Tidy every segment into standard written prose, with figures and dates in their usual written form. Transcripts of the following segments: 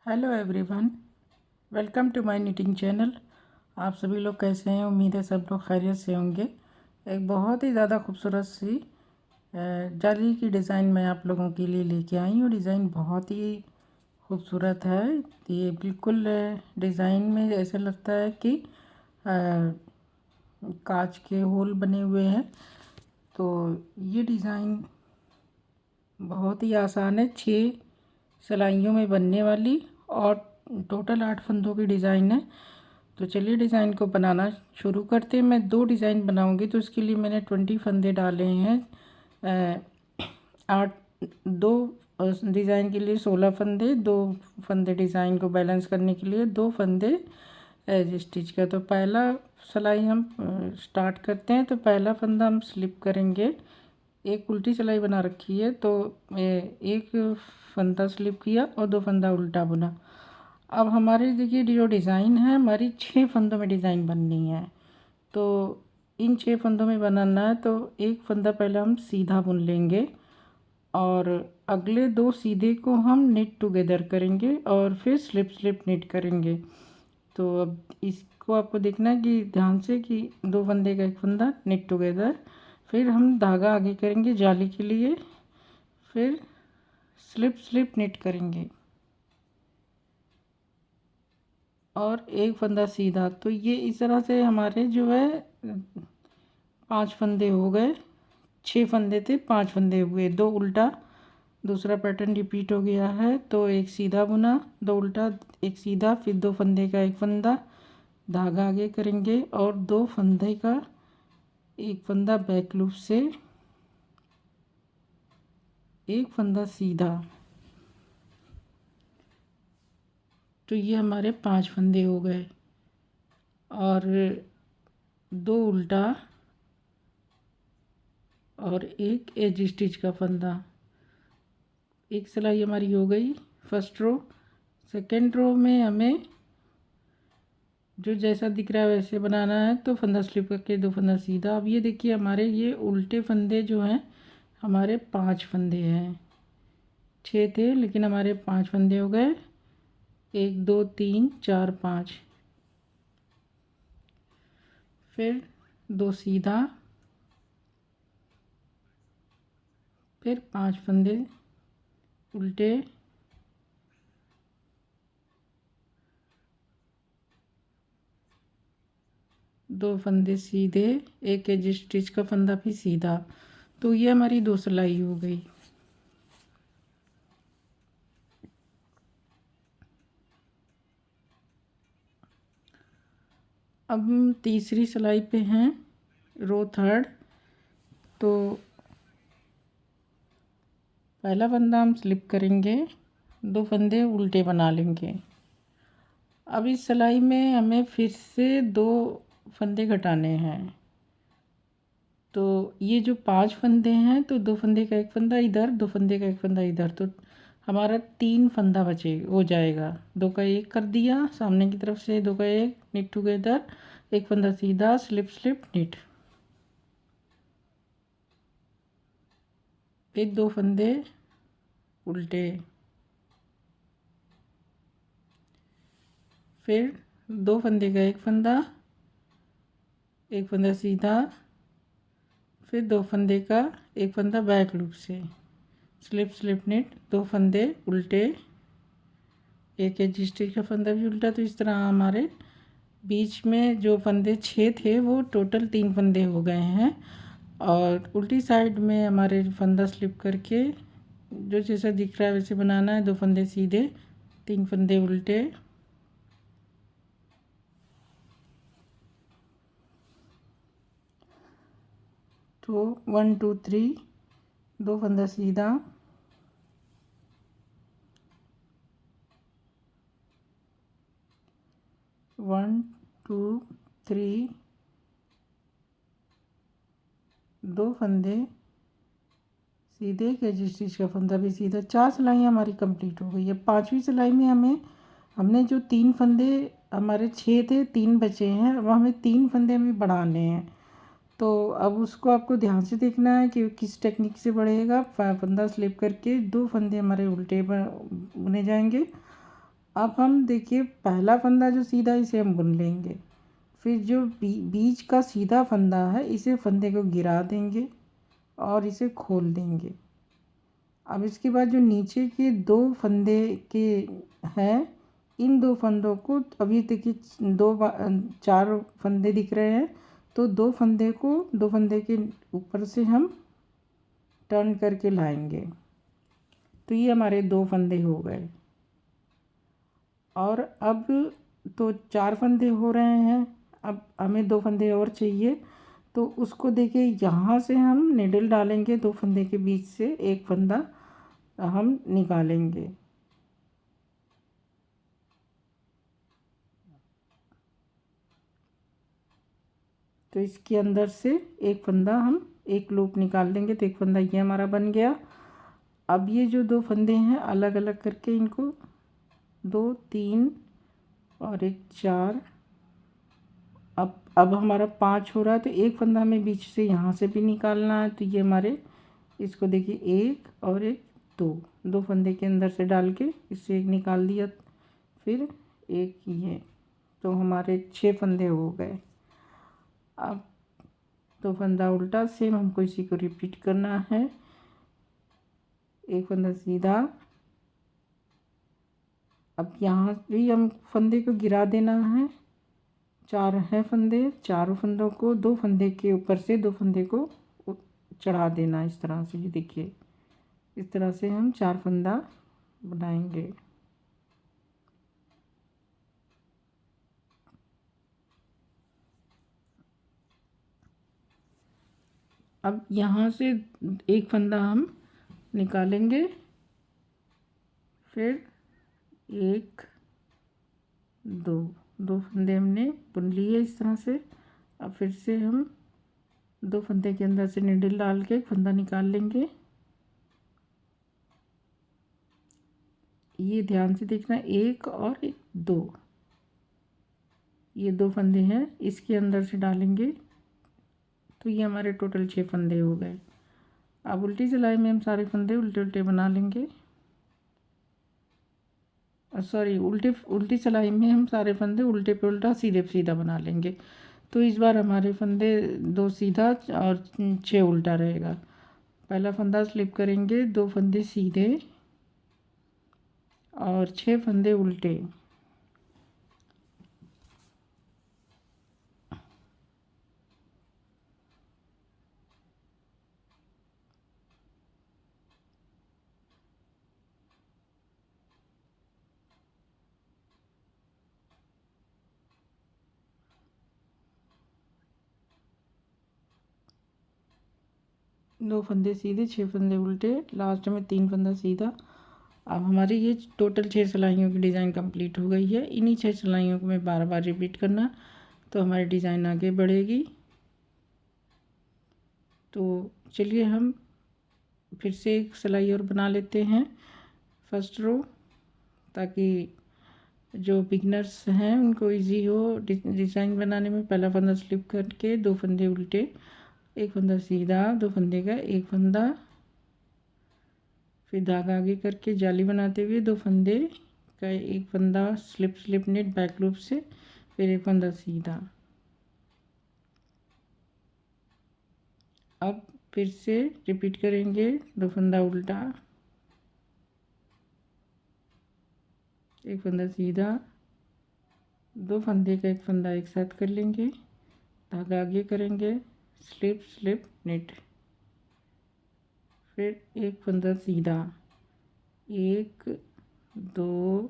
Hello everyone, welcome to my knitting channel. आप सभी लोग कैसे हैं? उम्मीद है सब लोग खैरियत से होंगे। एक बहुत ही ज़्यादा खूबसूरत सी जाली की डिज़ाइन मैं आप लोगों के लिए लेके आई हूँ। डिज़ाइन बहुत ही खूबसूरत है। ये बिल्कुल डिज़ाइन में ऐसा लगता है कि कांच के होल बने हुए हैं। तो ये डिज़ाइन बहुत ही आसान है, 6 सिलाइयों में बनने वाली और टोटल 8 फंदों की डिज़ाइन है। तो चलिए डिज़ाइन को बनाना शुरू करते हैं। मैं 2 डिज़ाइन बनाऊंगी तो इसके लिए मैंने 20 फंदे डाले हैं। 8 2 डिज़ाइन के लिए 16 फंदे, 2 फंदे डिज़ाइन को बैलेंस करने के लिए, 2 फंदे एज स्टिच का। तो पहला सिलाई हम स्टार्ट करते हैं। तो पहला फंदा हम स्लिप करेंगे। एक उल्टी सिलाई बना रखी है तो एक फंदा स्लिप किया और 2 फंदा उल्टा बुना। अब हमारे देखिए जो डिज़ाइन है हमारी 6 फंदों में डिज़ाइन बननी है। तो इन 6 फंदों में बनाना है तो एक फंदा पहले हम सीधा बुन लेंगे और अगले 2 सीधे को हम निट टुगेदर करेंगे और फिर स्लिप स्लिप निट करेंगे। तो अब इसको आपको देखना है कि ध्यान से कि 2 फंदे का एक फंदा निट टुगेदर, फिर हम धागा आगे करेंगे जाली के लिए, फिर स्लिप स्लिप निट करेंगे और एक फंदा सीधा। तो ये इस तरह से हमारे जो है 5 फंदे हो गए। 6 फंदे थे, 5 फंदे हुए, 2 उल्टा। दूसरा पैटर्न रिपीट हो गया है। तो एक सीधा बुना, 2 उल्टा, एक सीधा, फिर 2 फंदे का एक फंदा, धागा आगे करेंगे और 2 फंदे का एक फंदा बैक लूप से, एक फंदा सीधा। तो ये हमारे 5 फंदे हो गए और 2 उल्टा और एक एज स्टिच का फंदा। एक सिलाई हमारी हो गई फर्स्ट रो। सेकेंड रो में हमें जो जैसा दिख रहा है वैसे बनाना है। तो फंदा स्लिप करके 2 फंदा सीधा। अब ये देखिए हमारे ये उल्टे फंदे जो हैं हमारे 5 फंदे हैं। 6 थे लेकिन हमारे 5 फंदे हो गए। 1 2 3 4 5, फिर 2 सीधा, फिर 5 फंदे उल्टे, 2 फंदे सीधे, एक एज स्टिच का फंदा भी सीधा। तो ये हमारी 2 सिलाई हो गई। अब हम तीसरी सिलाई पे हैं, रो थर्ड। तो पहला फंदा हम स्लिप करेंगे, 2 फंदे उल्टे बना लेंगे। अब इस सिलाई में हमें फिर से 2 फंदे घटाने हैं। तो ये जो 5 फंदे हैं तो 2 फंदे का एक फंदा इधर, 2 फंदे का एक फंदा इधर, तो हमारा 3 फंदा बचे हो जाएगा। 2 का 1 कर दिया सामने की तरफ से, 2 का 1 निट टुगेदर, एक फंदा सीधा, स्लिप स्लिप निट, फिर 2 फंदे उल्टे, फिर 2 फंदे का एक फंदा सीधा, फिर 2 फंदे का एक फंदा बैक लूप से, स्लिप स्लिप निट, 2 फंदे उल्टे, एक एज स्टिच का फंदा भी उल्टा। तो इस तरह हमारे बीच में जो फंदे 6 थे वो टोटल 3 फंदे हो गए हैं। और उल्टी साइड में हमारे फंदा स्लिप करके जो जैसा दिख रहा है वैसे बनाना है। 2 फंदे सीधे, 3 फंदे उल्टे, तो 1 2 3, 2 फंदा सीधा, 1 2 3, 2 फंदे सीधे, एक एज स्टिच का फंदा भी सीधा। 4 सिलाइयाँ हमारी कंप्लीट हो गई है। 5वीं सिलाई में हमने जो 3 फंदे, हमारे 6 थे, 3 बचे हैं। अब हमें 3 फंदे हमें बढ़ाने हैं। तो अब उसको आपको ध्यान से देखना है कि किस टेक्निक से बढ़ेगा। फंदा स्लिप करके 2 फंदे हमारे उल्टे बुने जाएंगे अब हम देखिए पहला फंदा जो सीधा इसे हम बुन लेंगे, फिर जो बीच का सीधा फंदा है इसे फंदे को गिरा देंगे और इसे खोल देंगे। अब इसके बाद जो नीचे के दो फंदे के हैं, इन दो फंदों को अभी देखिए चार फंदे दिख रहे हैं, तो दो फंदे के ऊपर से हम टर्न करके लाएंगे, तो ये हमारे दो फंदे हो गए। और अब तो चार फंदे हो रहे हैं, अब हमें दो फंदे और चाहिए, तो उसको देखिए यहाँ से हम निडल डालेंगे, दो फंदे के बीच से एक फंदा हम निकालेंगे। तो इसके अंदर से एक फंदा हम एक लूप निकाल देंगे, तो एक फंदा ये हमारा बन गया। अब ये जो दो फंदे हैं अलग अलग करके इनको 2 3 और एक 4, अब हमारा 5 हो रहा है, तो एक फंदा हमें बीच से यहाँ से भी निकालना है, तो ये हमारे इसको देखिए एक और एक दो फंदे के अंदर से डाल के इससे एक निकाल दिया, फिर एक ये, तो हमारे 6 फंदे हो गए। अब दो फंदा उल्टा, सेम हमको इसी को रिपीट करना है। एक फंदा सीधा, अब यहाँ भी हम फंदे को गिरा देना है। 4 हैं फंदे, चारों फंदों को दो फंदे के ऊपर से दो फंदे को चढ़ा देना, इस तरह से। ये देखिए इस तरह से हम 4 फंदा बनाएंगे। अब यहाँ से एक फंदा हम निकालेंगे, फिर एक दो फंदे हमने बुन लिए इस तरह से। अब फिर से हम दो फंदे के अंदर से निडल डाल के एक फंदा निकाल लेंगे। ये ध्यान से देखना, एक और एक दो, ये दो फंदे हैं, इसके अंदर से डालेंगे, तो ये हमारे टोटल 6 फंदे हो गए। अब उल्टी सिलाई में हम सारे फंदे उल्टे उल्टे बना लेंगे, सॉरी उल्टी सिलाई में हम सारे फंदे उल्टे पे उल्टा सीधे पे सीधा बना लेंगे। तो इस बार हमारे फंदे 2 सीधा और 6 उल्टा रहेगा। पहला फंदा स्लिप करेंगे, 2 फंदे सीधे और 6 फंदे उल्टे। दो फंदे सीधे, 6 फंदे उल्टे, लास्ट में 3 फंदा सीधा। अब हमारी ये टोटल 6 सिलाइयों की डिज़ाइन कंप्लीट हो गई है। इन्हीं 6 सिलाइयों को मैं बार बार रिपीट करना, तो हमारी डिज़ाइन आगे बढ़ेगी। तो चलिए हम फिर से एक सिलाई और बना लेते हैं फर्स्ट रो, ताकि जो बिगनर्स हैं उनको इजी हो डिज़ाइन बनाने में। पहला फंदा स्लिप करके 2 फंदे उल्टे, एक फंदा सीधा, 2 फंदे का एक फंदा, फिर धागा आगे करके जाली बनाते हुए 2 फंदे का एक फंदा स्लिप नेट बैक लूप से, फिर एक फंदा सीधा। अब फिर से रिपीट करेंगे, 2 फंदा उल्टा, एक फंदा सीधा, 2 फंदे का एक फंदा एक साथ कर लेंगे, धागा आगे करेंगे, स्लिप नेट, फिर एक फंदा सीधा, 1 2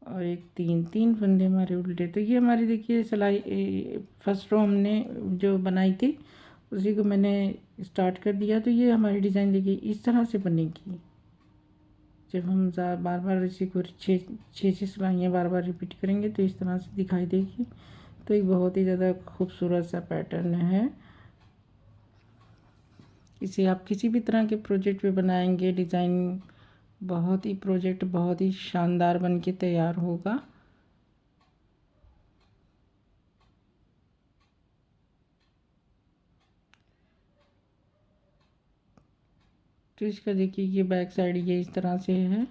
और एक 3 फंदे हमारे उल्टे। तो ये हमारी देखिए सिलाई फर्स्ट रो हमने जो बनाई थी उसी को मैंने स्टार्ट कर दिया। तो ये हमारी डिज़ाइन देखिए इस तरह से बनेगी। जब हम बार बार इसी को छः सिलाइयाँ बार बार रिपीट करेंगे तो इस तरह से दिखाई देगी। तो एक बहुत ही ज़्यादा खूबसूरत सा पैटर्न है। इसे आप किसी भी तरह के प्रोजेक्ट पे बनाएंगे, डिज़ाइन प्रोजेक्ट बहुत ही शानदार बन के तैयार होगा। तो इसका देखिए ये बैक साइड ये इस तरह से है।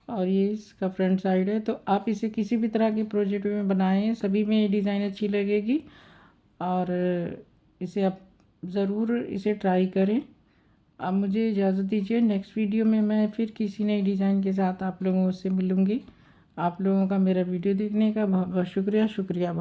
और ये इसका फ्रंट साइड है। तो आप इसे किसी भी तरह के प्रोजेक्ट में बनाएं, सभी में ये डिज़ाइन अच्छी लगेगी और इसे आप ज़रूर इसे ट्राई करें। अब मुझे इजाज़त दीजिए, नेक्स्ट वीडियो में मैं फिर किसी नई डिज़ाइन के साथ आप लोगों से मिलूँगी। आप लोगों का मेरा वीडियो देखने का बहुत बहुत शुक्रिया।